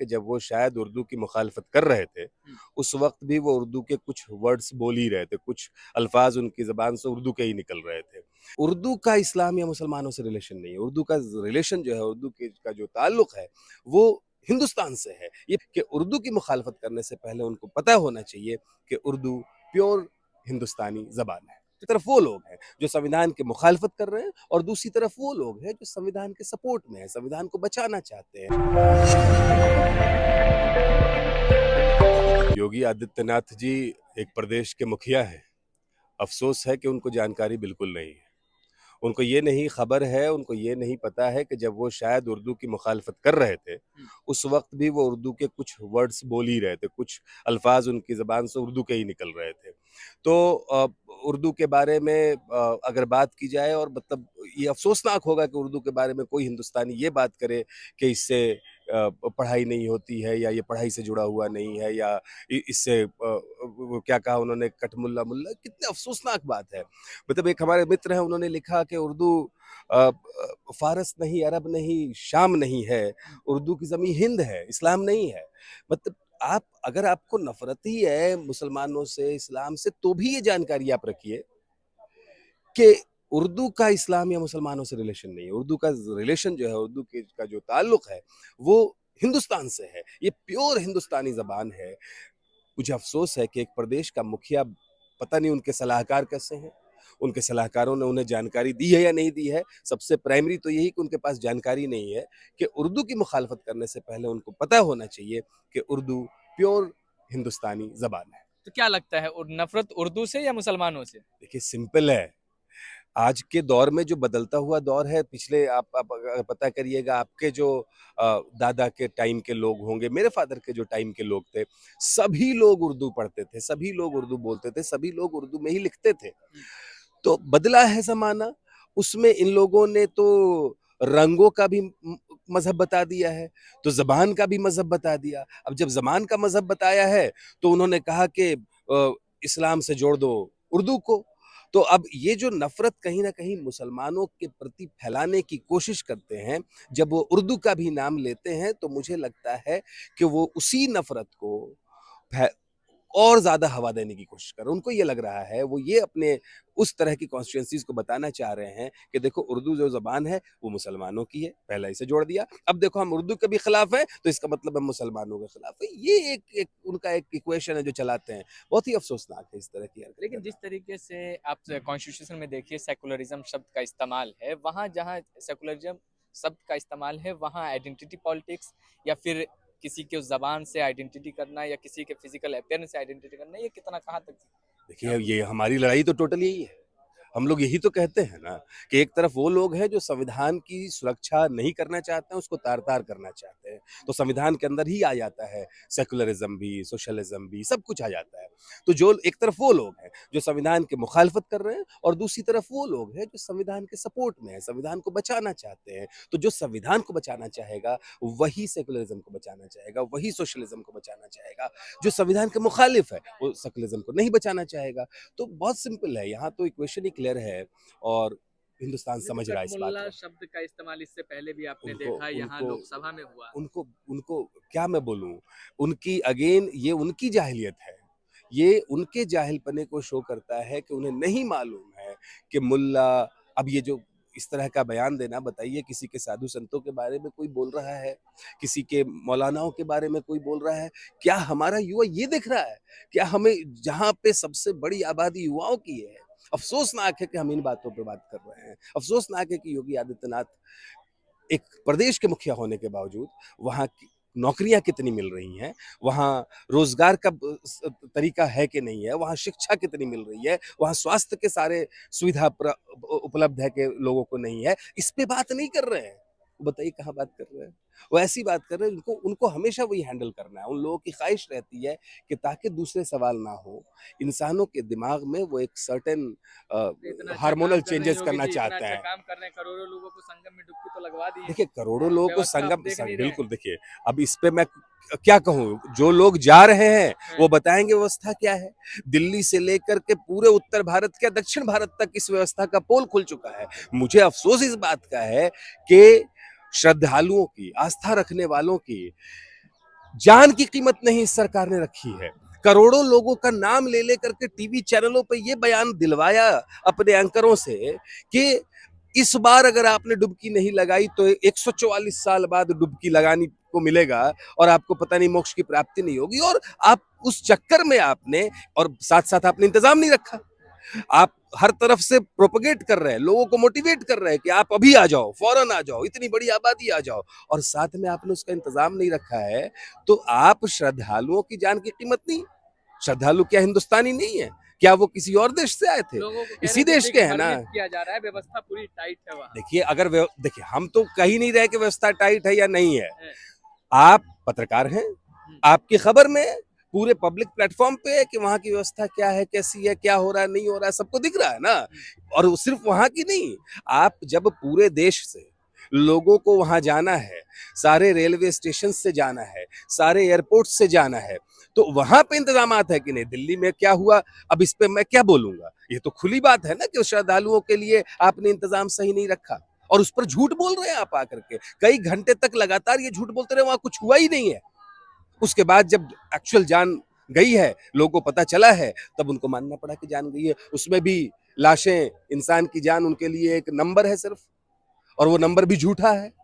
कि जब वो शायद उर्दू की मुखालफत कर रहे थे, उस वक़्त भी वो उर्दू के कुछ वर्ड्स बोल ही रहे थे, कुछ अल्फ़ाज़ उनकी ज़बान से उर्दू के ही निकल रहे थे। उर्दू का इस्लाम या मुसलमानों से रिलेशन नहीं है, उर्दू का रिलेशन जो है, उर्दू के का जो ताल्लुक़ है, वो हिंदुस्तान से है। ये कि उर्दू की मुखालफत करने से पहले उनको पता होना चाहिए कि उर्दू प्योर हिंदुस्तानी ज़बान है। एक तरफ वो लोग हैं जो संविधान की मुखालफत कर रहे हैं और दूसरी तरफ वो लोग हैं जो संविधान के सपोर्ट में हैं, संविधान को बचाना चाहते हैं। योगी आदित्यनाथ जी एक प्रदेश के मुखिया हैं। अफ़सोस है कि उनको जानकारी बिल्कुल नहीं है। उनको ये नहीं खबर है, उनको ये नहीं पता है कि जब वो शायद उर्दू की मुखालफत कर रहे थे, उस वक़्त भी वो उर्दू के कुछ वर्ड्स बोल ही रहे थे, कुछ अल्फ़ाज़ उनकी ज़बान से उर्दू के ही निकल रहे थे। तो उर्दू के बारे में अगर बात की जाए और मतलब ये अफ़सोसनाक होगा कि उर्दू के बारे में कोई हिंदुस्तानी ये बात करे कि इससे पढ़ाई नहीं होती है या ये पढ़ाई से जुड़ा हुआ नहीं है या इससे वो क्या कहा उन्होंने कठमुल्ला मुल्ला, कितनी अफ़सोसनाक बात है। मतलब एक हमारे मित्र हैं, उन्होंने लिखा कि उर्दू फ़ारस नहीं, अरब नहीं, शाम नहीं है, उर्दू की ज़मीं हिंद है, इस्लाम नहीं है। मतलब आप अगर आपको नफ़रत ही है मुसलमानों से, इस्लाम से, तो भी ये जानकारी आप रखिए कि उर्दू का इस्लाम या मुसलमानों से रिलेशन नहीं है। उर्दू का रिलेशन जो है, उर्दू के का जो ताल्लुक़ है, वो हिंदुस्तान से है। ये प्योर हिंदुस्तानी ज़बान है। मुझे अफ़सोस है कि एक प्रदेश का मुखिया, पता नहीं उनके सलाहकार कैसे हैं, उनके सलाहकारों ने उन्हें जानकारी दी है या नहीं दी है। सबसे प्राइमरी तो यही कि उनके पास जानकारी नहीं है कि उर्दू की मुखालफत करने से पहले उनको पता होना चाहिए कि उर्दू प्योर हिंदुस्तानी ज़बान है। तो क्या लगता है नफरत उर्दू से या मुसलमानों से? देखिए सिंपल है, आज के दौर में जो बदलता हुआ दौर है, पिछले आप अगर पता करिएगा आपके जो दादा के टाइम के लोग होंगे, मेरे फ़ादर के जो टाइम के लोग थे, सभी लोग उर्दू पढ़ते थे, सभी लोग उर्दू बोलते थे, सभी लोग उर्दू में ही लिखते थे। तो बदला है ज़माना, उसमें इन लोगों ने तो रंगों का भी मज़हब बता दिया है, तो ज़बान का भी मज़हब बता दिया। अब जब ज़बान का मज़हब बताया है, तो उन्होंने कहा कि इस्लाम से जोड़ दो उर्दू को। तो अब ये जो नफ़रत कहीं न कहीं मुसलमानों के प्रति फैलाने की कोशिश करते हैं, जब वो उर्दू का भी नाम लेते हैं, तो मुझे लगता है कि वो उसी नफ़रत को फै और ज़्यादा हवा देने की कोशिश कर रहे हैं। उनको ये लग रहा है, वो ये अपने उस तरह की कॉन्स्टिट्यूएंसीज़ को बताना चाह रहे हैं कि देखो उर्दू जो ज़बान है, वो मुसलमानों की है, पहला इसे जोड़ दिया। अब देखो हम उर्दू के भी खिलाफ हैं, तो इसका मतलब हम मुसलमानों के खिलाफ हैं। ये एक एक उनका एक इक्वेशन है जो चलाते हैं। बहुत ही अफ़सोसनाक है इस तरह की हरकत लेकिन करना। जिस तरीके से आप कॉन्स्टिट्यूशन में देखिए सेकुलरिज्म शब्द का इस्तेमाल है, वहाँ जहाँ सेकुलरिज्म शब्द का इस्तेमाल है वहाँ आइडेंटिटी पॉलिटिक्स या फिर किसी के ज़बान से आइडेंटिटी करना या किसी के फिजिकल अपीयरेंस से आइडेंटिटी करना, ये कितना कहाँ तक देखिए, ये हमारी लड़ाई तो टोटल यही है। हम लोग यही तो कहते हैं ना कि एक तरफ वो लोग हैं जो संविधान की सुरक्षा नहीं करना चाहते हैं, उसको तार-तार करना चाहते हैं। तो संविधान के अंदर ही आ जाता है सेकुलरिज़्म भी, सोशलिज़्म भी, सब कुछ आ जाता है। तो जो एक तरफ वो लोग हैं जो संविधान की मुखालफत कर रहे हैं और दूसरी तरफ वो लोग हैं जो संविधान के सपोर्ट में हैं, संविधान को बचाना चाहते हैं। तो जो संविधान को बचाना चाहेगा, वही सेकुलरिज़्म को बचाना चाहेगा, वही सोशलिज़्म को बचाना चाहेगा। जो संविधान के मुखालिफ है, वो सेकुलरिज़्म को नहीं बचाना चाहेगा। तो बहुत सिंपल है, यहाँ तो इक्वेशन ही क्लियर है और हिंदुस्तान तो समझ रहा है इस बात कठमुल्ला को। शब्द का इस्तेमाल इससे पहले भी आपने उनको देखा, यहाँ उनको लोकसभा में हुआ। उनको उनको क्या मैं बोलूँ? उनकी अगेन ये उनकी जाहिलियत है। ये उनके जाहिलपने को शो करता है कि उन्हें नहीं मालूम है कि मुल्ला, अब ये जो इस तरह का बयान देना, बताइए किसी के साधु संतों के बारे में कोई बोल रहा है, किसी के मौलानाओं के बारे में कोई बोल रहा है? क्या हमारा युवा ये देख रहा है? क्या हमें, जहाँ पे सबसे बड़ी आबादी युवाओं की है, अफ़सोसनाक है कि हम इन बातों पे बात कर रहे हैं। अफ़सोसनाक है कि योगी आदित्यनाथ एक प्रदेश के मुखिया होने के बावजूद वहाँ की नौकरियाँ कितनी मिल रही हैं, वहाँ रोज़गार का तरीका है कि नहीं है, वहाँ शिक्षा कितनी मिल रही है, वहाँ स्वास्थ्य के सारे सुविधा उपलब्ध है कि लोगों को नहीं है, इस पे बात नहीं कर रहे हैं। बताइए कहाँ बात कर रहे हैं? वो ऐसी बात कर रहे हैं, उनको उनको हमेशा वही हैंडल करना है। उन लोगों की ख़्वाहिश रहती है कि ताकि दूसरे सवाल ना हो, इंसानों के दिमाग में वो एक सर्टेन इतना अच्छा हार्मोनल काम कर रहे हैं चेंजेस योगी करना जी, इतना चाहते अच्छा हैं। काम कर रहे हैं, करोड़ों लोगों को संगम में डुबकी तो लगवा दी है। देखिए करोड़ों लोगों को व्यवस्था आप संगम देख नहीं रहे हैं। बिल्कुल देखिए, अब इस पे मैं क्या कहूँ, जो लोग जा रहे हैं हाँ। वो बताएंगे व्यवस्था क्या है। दिल्ली से लेकर के पूरे उत्तर भारत क्या दक्षिण भारत तक इस व्यवस्था का पोल खुल चुका है। मुझे अफसोस इस बात का है कि श्रद्धालुओं की, आस्था रखने वालों की जान की कीमत नहीं इस सरकार ने रखी है। करोड़ों लोगों का नाम ले लेकर के टीवी चैनलों पे ये बयान दिलवाया अपने एंकरों से कि इस बार अगर आपने डुबकी नहीं लगाई तो 144 साल बाद डुबकी लगानी को मिलेगा और आपको पता नहीं मोक्ष की प्राप्ति नहीं होगी। और आप उस चक्कर में आपने और साथ-साथ आपने इंतजाम नहीं रखा। आप हर तरफ से प्रोपेगेट कर रहे हैं, लोगों को मोटिवेट कर रहे हैं कि आप अभी आ जाओ, फौरन आ जाओ, इतनी बड़ी आबादी आ जाओ, और साथ में आपने उसका इंतजाम नहीं रखा है। तो आप श्रद्धालुओं की जान की कीमत नहीं, श्रद्धालु क्या हिंदुस्तानी नहीं है? क्या वो किसी और देश से आए थे? लोगों को कह रहे इसी हैं देश दिल्ली के को हैं ना। भ्रमित किया जा रहा है, व्यवस्था पूरी टाइट है वहाँ। देखिए, अगर देखिए, हम तो कह ही नहीं रहे कि व्यवस्था टाइट है या नहीं है। है। आप पत्रकार हैं, आपकी खबर में पूरे पब्लिक प्लेटफॉर्म पे है कि वहाँ की व्यवस्था क्या है, कैसी है, क्या हो रहा है, नहीं हो रहा है, सबको दिख रहा है ना। और वो सिर्फ वहाँ की नहीं, आप जब पूरे देश से लोगों को वहाँ जाना है, सारे रेलवे स्टेशन से जाना है, सारे एयरपोर्ट से जाना है, तो वहाँ पे इंतजामात है कि नहीं। दिल्ली में क्या हुआ, अब इस पे मैं क्या बोलूंगा? ये तो खुली बात है ना कि श्रद्धालुओं के लिए आपने इंतजाम सही नहीं रखा और उस पर झूठ बोल रहे हैं आप आकर के। कई घंटे तक लगातार ये झूठ बोलते रहे, वहां कुछ हुआ ही नहीं है। उसके बाद जब एक्चुअल जान गई है, लोगों को पता चला है, तब उनको मानना पड़ा कि जान गई है। उसमें भी लाशें, इंसान की जान उनके लिए एक नंबर है सिर्फ, और वो नंबर भी झूठा है।